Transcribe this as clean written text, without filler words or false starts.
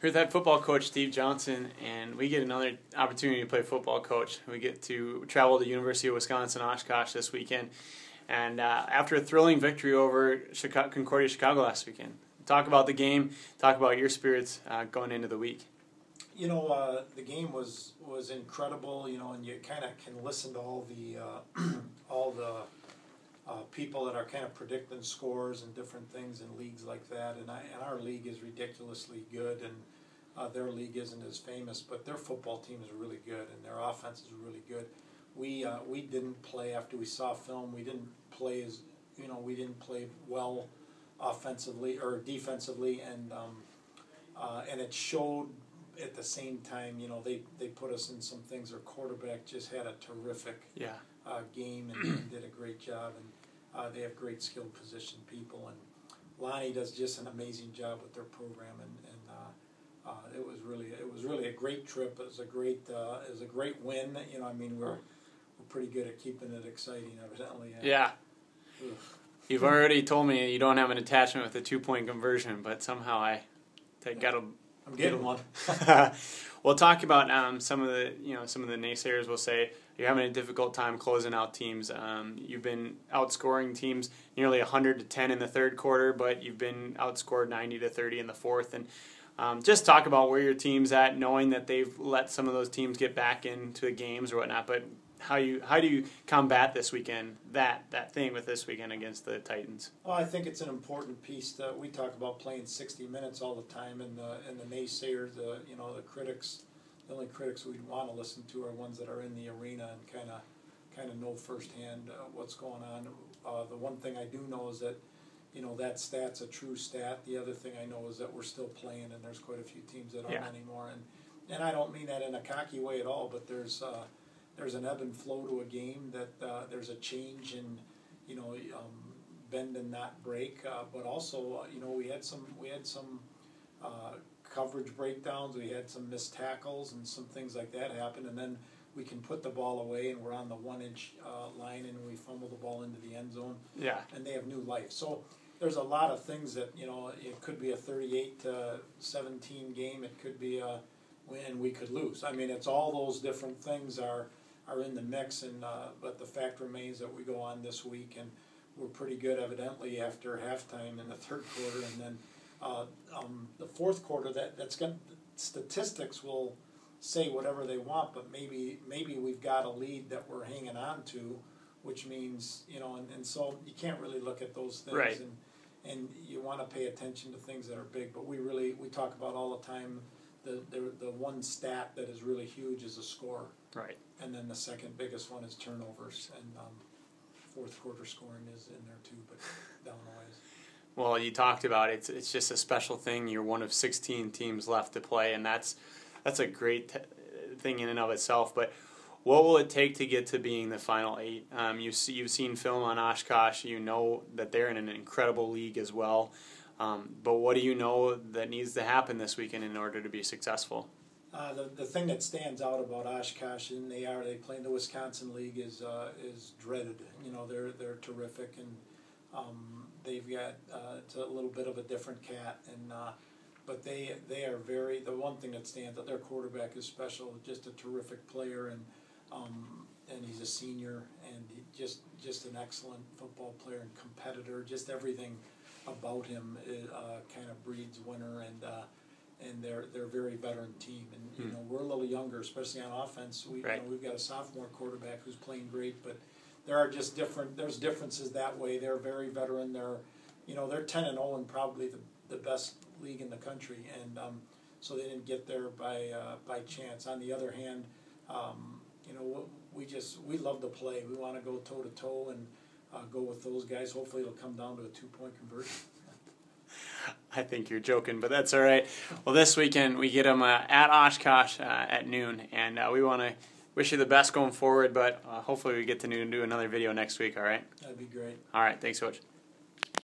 We're with head football coach Steve Johnson, and we get another opportunity to play football coach. We get to travel to University of Wisconsin-Oshkosh this weekend, and after a thrilling victory over Concordia-Chicago last weekend. Talk about the game, talk about your spirits going into the week. You know, the game was incredible. You know, and you kind of can listen to all the people that are kind of predicting scores and different things in leagues like that. And our league is ridiculously good, and their league isn't as famous, but their football team is really good, and their offense is really good. We didn't play after we saw film. We didn't play we didn't play well offensively or defensively, and it showed. At the same time, you know, they put us in some things. Our quarterback just had a terrific game and did a great job, and they have great skilled position people, and Lonnie does just an amazing job with their program, and it was really a great trip. It was a great win. You know, I mean, we're pretty good at keeping it exciting, evidently. Yeah. Ugh. You've already told me you don't have an attachment with the 2-point conversion, but somehow I'm getting one. We'll talk about some of the naysayers will say you're having a difficult time closing out teams. You've been outscoring teams nearly 100-10 in the third quarter, but you've been outscored 90-30 in the fourth. And just talk about where your team's at, knowing that they've let some of those teams get back into the games or whatnot. But how do you combat this weekend that thing with this weekend against the Titans? Well, I think it's an important piece that we talk about playing 60 minutes all the time, and the naysayers, the critics, the only critics we want to listen to are ones that are in the arena and kind of know firsthand what's going on. The one thing I do know is that that stat's a true stat. The other thing I know is that we're still playing, and there's quite a few teams that aren't anymore. And I don't mean that in a cocky way at all, but there's an ebb and flow to a game, that there's a change in, bend and not break. But also, we had some coverage breakdowns. We had some missed tackles and some things like that happen. And then we can put the ball away, and we're on the 1-inch line, and we fumble the ball into the end zone. Yeah. And they have new life. So there's a lot of things that, it could be a 38-17 game. It could be a win. We could lose. I mean, it's all those different things are in the mix, and but the fact remains that we go on this week, and we're pretty good evidently after halftime in the third quarter, and then the fourth quarter. Statistics will say whatever they want, but maybe we've got a lead that we're hanging on to, which means and so you can't really look at those things, right. and you want to pay attention to things that are big, but we talk about all the time. The one stat that is really huge is a score. Right. And then the second biggest one is turnovers, and fourth quarter scoring is in there too, but down the ways. Well, you talked about it. It's just a special thing. You're one of 16 teams left to play, and that's a great thing in and of itself. But what will it take to get to being the final 8? You've seen film on Oshkosh. You know that they're in an incredible league as well. But what do you know that needs to happen this weekend in order to be successful? The thing that stands out about Oshkosh, and they play in the Wisconsin League, is dreaded. They're terrific, and they've got it's a little bit of a different cat, and but they are the one thing that stands out. Their quarterback is special, just a terrific player, and he's a senior, and just an excellent football player and competitor. Just everything about him kind of breeds winner, and they're a very veteran team, and we're a little younger, especially on offense. We've got a sophomore quarterback who's playing great, but there are just there's differences that way. They're very veteran. They're 10-0 and probably the best league in the country, and so they didn't get there by chance. On the other hand, we love to play. We want to go toe to toe and go with those guys. Hopefully, it'll come down to a 2-point conversion. I think you're joking, but that's all right. Well, this weekend we get them at Oshkosh at noon, and we want to wish you the best going forward, but hopefully we get to do another video next week, all right? That'd be great. All right, thanks, Coach.